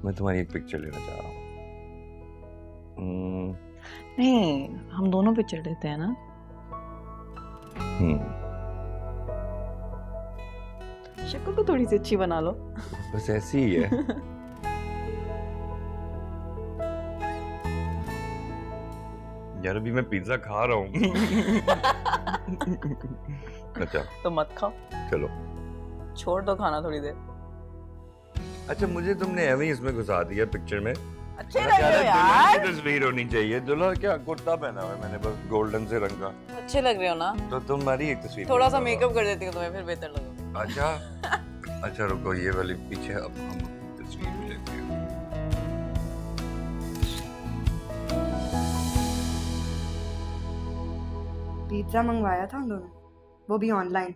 मैं तुम्हारी एक पिक्चर लेना चाह रहा हूँ। नहीं, हम दोनों पिक्चर लेते हैं ना। शक्ल को थोड़ी सी अच्छी बना लो। बस ऐसी ही है। यार अभी मैं पिज्जा खा रहा हूँ। अच्छा तो मत खाओ, चलो। छोड़ दो खाना थोड़ी देर। अच्छा मुझे तुमने एवं ही इसमें घुसा दिया पिक्चर में। अच्छे मैं लग कह रहे हो रहा दुल्हन यार। की तस्वीर होनी चाहिए। दुल्हन क्या कुर्ता पहना हुआ है मैंने बस गोल्डन से रंग का। अच्छे लग रहे हो ना। तो तुम्हारी एक तस्वीर थोड़ा सा खींचूंगा। मेकअप कर देती हूँ तुम्हें, फिर बेहतर लगोगे। अच्छा अच्छा रुको, ये वाली पीछे अब हम तस्वीर भी लेते हैं। पिज्जा मंगवाया था उन दोनों, वो भी ऑनलाइन।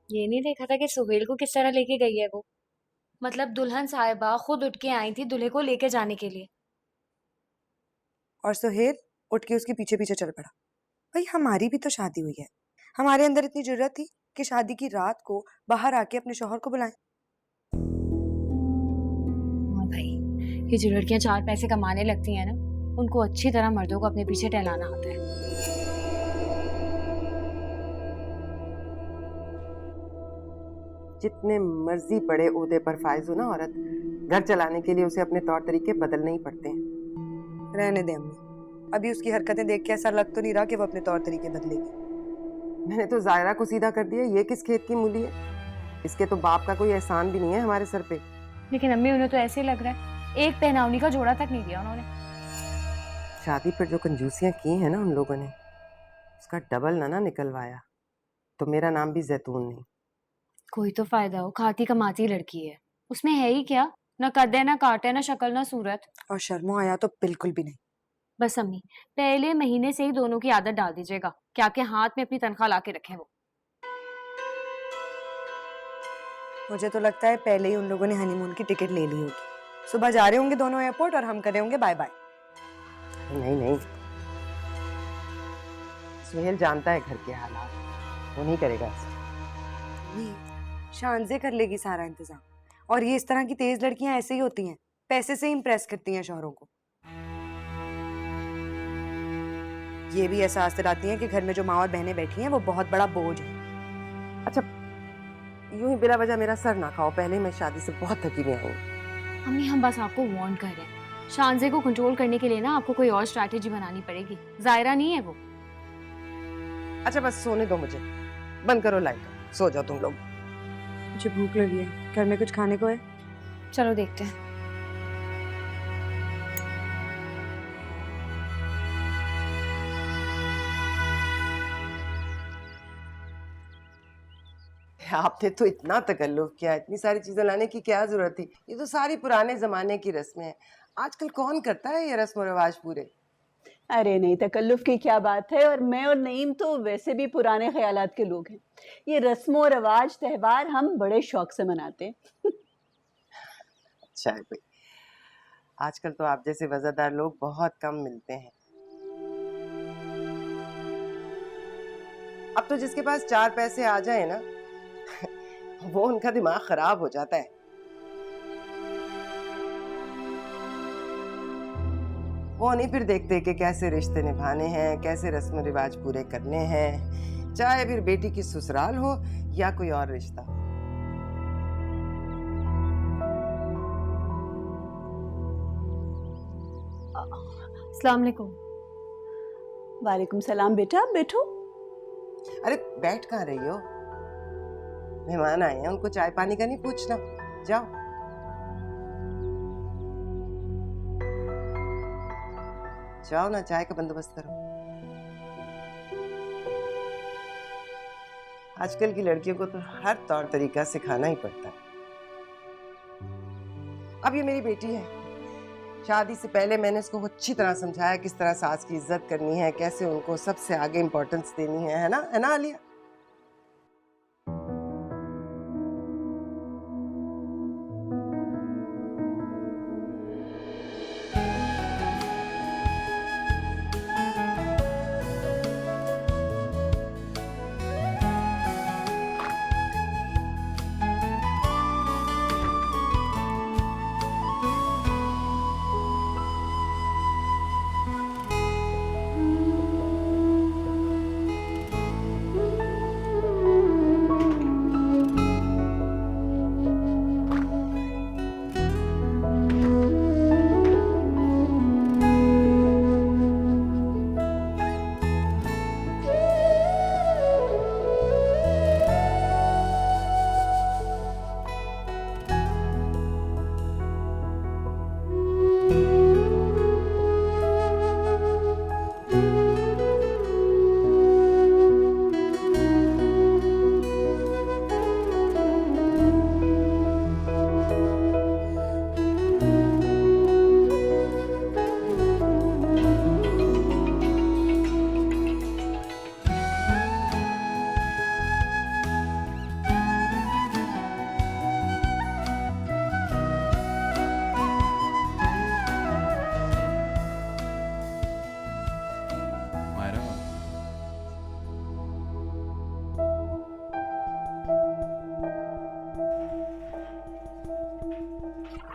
ये नहीं देखा था कि सुहेल को किस तरह लेके गई है वो। मतलब दुल्हन साहिबा खुद उठ के आई थी दूल्हे को लेके जाने के लिए। और सुहेल उठ के उसके पीछे पीछे चल पड़ा। भाई हमारी भी तो शादी हुई है, हमारे अंदर इतनी जरूरत थी कि शादी की रात को बाहर आके अपने शौहर को बुलाएं। हाँ भाई, ये जो लड़कियां 4 पैसे कमाने लगती हैं ना, उनको अच्छी तरह मर्दों को अपने पीछे टहलाना आता है। जितने मर्जी बड़े ओहदे पर फायज हो ना औरत, घर चलाने के लिए उसे अपने तौर तरीके बदलने ही पड़ते हैं। रहने दे अम्मी, अभी उसकी हरकतें देख के ऐसा लग तो नहीं रहा कि वो अपने तौर तरीके बदलेगी। मैंने तो जायरा को सीधा कर दिया, ये किस खेत की मूली है। इसके तो बाप का कोई एहसान भी नहीं है हमारे सर पे। लेकिन अम्मी उन्हें तो ऐसे लग रहा है एक पहनावनी का जोड़ा तक नहीं दिया उन्होंने। शादी पर जो कंजूसियां की हैं ना उन लोगों ने, उसका डबल ना निकलवाया तो मेरा नाम भी जैतून नहीं। कोई तो फायदा हो, खाती कमाती लड़की है, उसमें है ही क्या, ना कद है ना काट है ना शक्ल ना सूरत। और शर्मो आया तो बिल्कुल भी नहीं। बस अम्मी पहले महीने से ही दोनों की आदत डाल दीजिएगा कि आपके हाथ में अपनी तनख्वाह ला के रखे वो। मुझे तो लगता है पहले ही उन लोगों ने हनीमून की टिकट ले ली होगी। सुबह जा रहे होंगे दोनों एयरपोर्ट और हम कर रहे होंगे बाय बाय। नहीं नहीं, सुहेल जानता है घर के हालात, वो नहीं करेगा ऐसा। शान से कर लेगी सारा इंतजाम। और ये इस तरह की तेज लड़कियां ऐसे ही होती हैं, पैसे से इंप्रेस करती हैं शौहरों को। ये भी एहसास दिलाती हैं कि घर में जो माँ और बहनें बैठी हैं वो बहुत बड़ा बोझ है। अच्छा यूं ही बिला वजह मेरा सर ना खाओ, पहले मैं शादी से बहुत थकी हुई हूँ। अम्मी हम बस आपको वार्न कर रहे हैं, शानजे को कंट्रोल करने के लिए ना आपको कोई और स्ट्रैटेजी बनानी पड़ेगी। जायरा नहीं है वो। अच्छा बस सोने दो मुझे, बंद करो लाइट, सो जाओ तुम लोग। मुझे भूख लगी है, घर में कुछ खाने को है? चलो देखते हैं। आपने तो इतना तकल्लुफ किया, इतनी सारी चीजें लाने की क्या जरूरत थी। ये तो सारी पुराने जमाने की रस्में हैं, आजकल कौन करता है ये रस्म और रिवाज पूरे। अरे नहीं, तकल्लुफ की क्या बात है। और मैं और नईम तो वैसे भी पुराने ख्यालात के लोग हैं। ये रस्मों रवाज त्यौहार हम बड़े शौक से मनाते हैं। अच्छा है भाई, आजकल तो आप जैसे वज़ादार लोग बहुत कम मिलते हैं। अब तो जिसके पास 4 पैसे आ जाए ना वो उनका दिमाग खराब हो जाता है। वो नहीं फिर देखते कि कैसे रिश्ते निभाने हैं, कैसे रस्म रिवाज पूरे करने हैं, चाहे फिर बेटी की ससुराल हो या कोई और रिश्ता। अस्सलाम वालेकुम। वालेकुम सलाम बेटा, बैठो। अरे बैठ कहाँ रही हो, मेहमान आए हैं, उनको चाय पानी का नहीं पूछना, जाओ। जाओ ना, चाय का बंदोबस्त करो। आजकल की लड़कियों को तो हर तौर तरीका सिखाना ही पड़ता है। अब ये मेरी बेटी है, शादी से पहले मैंने इसको अच्छी तरह समझाया किस तरह सास की इज्जत करनी है, कैसे उनको सबसे आगे इम्पोर्टेंस देनी है ना आलिया।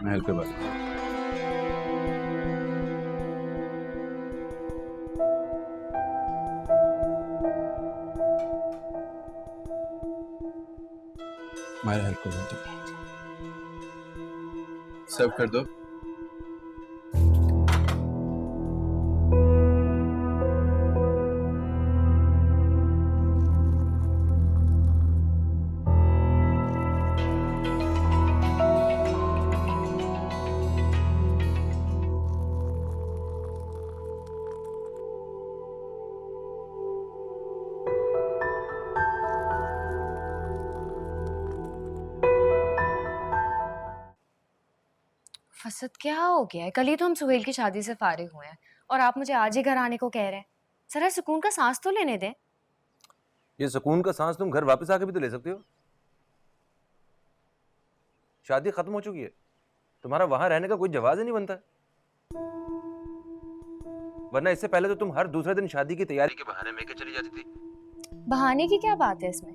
महल पे बात। मायरा हेल्प कर दो, सर्व कर दो। फसद क्या हो गया है? कल ही तो हम सुहेल की शादी से फारिग हुए हैं और आप मुझे आज ही घर आने को कह रहे हैं। जरा सुकून का सांस तो लेने दे। ये सुकून का सांस तुम घर वापस आके भी तो ले सकते हो। शादी खत्म हो चुकी है, तुम्हारा वहां रहने का कोई जवाब ही नहीं बनता। वरना इससे पहले तो तुम हर दूसरे दिन शादी की तैयारी के बहाने में चली जाती थी। बहाने की क्या बात है इसमें?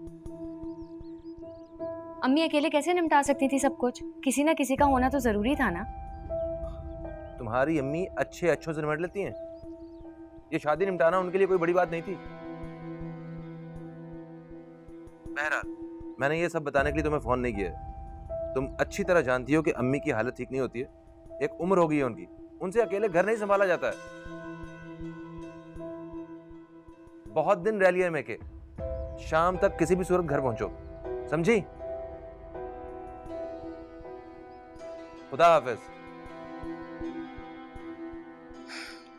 अम्मी अकेले कैसे निपटा सकती थी सब कुछ? किसी ना किसी का होना तो जरूरी था ना। तुम्हारी अम्मी अच्छों से निपट लेती हैं। ये शादी निपटाना उनके लिए कोई बड़ी बात नहीं थी। बहरहाल मैंने ये सब बताने के लिए तुम्हें फोन नहीं किया। तुम अच्छी तरह जानती हो कि अम्मी की हालत ठीक नहीं होती है। एक उम्र हो गई है उनकी, उनसे अकेले घर नहीं संभाला जाता है। बहुत दिन रह लिया मैं के, शाम तक किसी भी सूरत घर पहुंचो, समझी? खुदा हाफिज।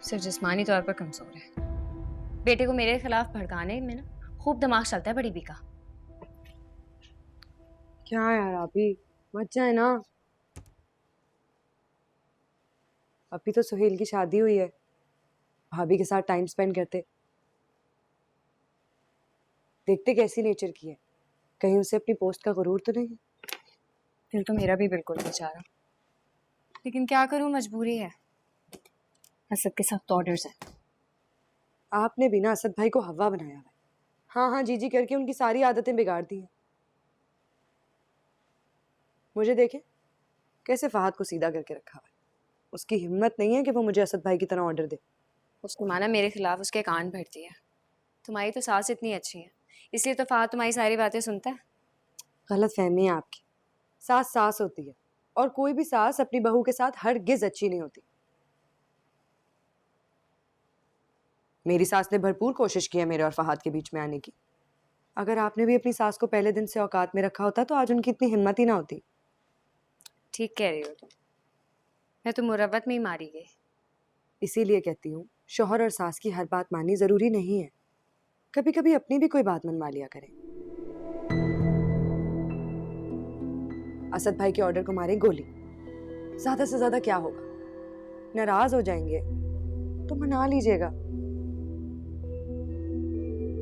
सिर्फ जिस्मानी तौर पर कमजोर है। बेटे को मेरे खिलाफ भड़काने में ना खूब दिमाग चलता है बड़ी बी का। क्या यार अभी मत जाए ना। अभी तो सुहेल की शादी हुई है, भाभी के साथ टाइम स्पेंड करते। देखते कैसी नेचर की है, कहीं उसे अपनी पोस्ट का गुरूर तो नहीं। दिल तो मेरा भी बिल्कुल बेचारा, लेकिन क्या करूं, मजबूरी है। असद के सख्त ऑर्डर्स हैं। आपने भी ना असद भाई को हवा बनाया है। हाँ हाँ जी जी करके उनकी सारी आदतें बिगाड़ दी हैं। मुझे देखे कैसे फहद को सीधा करके रखा हुआ है। उसकी हिम्मत नहीं है कि वो मुझे असद भाई की तरह ऑर्डर दे। उसको माना मेरे खिलाफ उसके कान भरती है। तुम्हारी तो सास इतनी अच्छी है, इसलिए तो फहद तुम्हारी सारी बातें सुनता है। गलत फहमी है आपकी। सास सास होती है और कोई भी सास अपनी बहू के साथ हरगिज अच्छी नहीं होती। मेरी सास ने भरपूर कोशिश की है मेरे और फहद के बीच में आने की। अगर आपने भी अपनी सास को पहले दिन से औकात में रखा होता तो आज उनकी इतनी हिम्मत ही ना होती। ठीक कह रही हो तुम, मैं तो मुरव्वत में ही मारी गई। इसीलिए कहती हूँ शौहर और सास की हर बात माननी जरूरी नहीं है। कभी कभी अपनी भी कोई बात मनवा लिया करें। असद भाई के ऑर्डर को मारे गोली, ज्यादा से ज्यादा क्या होगा? नाराज हो जाएंगे तो मना लीजिएगा,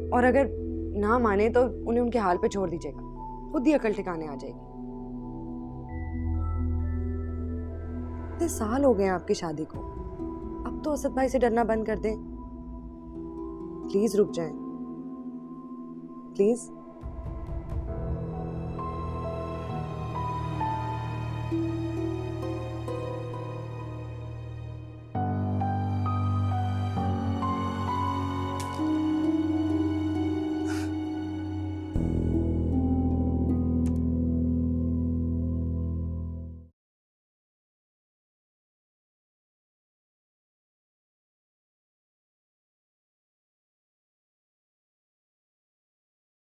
और अगर ना माने तो उन्हें उनके हाल पे छोड़ दीजिएगा, खुद ही अकल ठिकाने आ जाएगी। इतने साल हो गए हैं आपकी शादी को, अब तो असद भाई से डरना बंद कर दें। प्लीज रुक जाएं, प्लीज।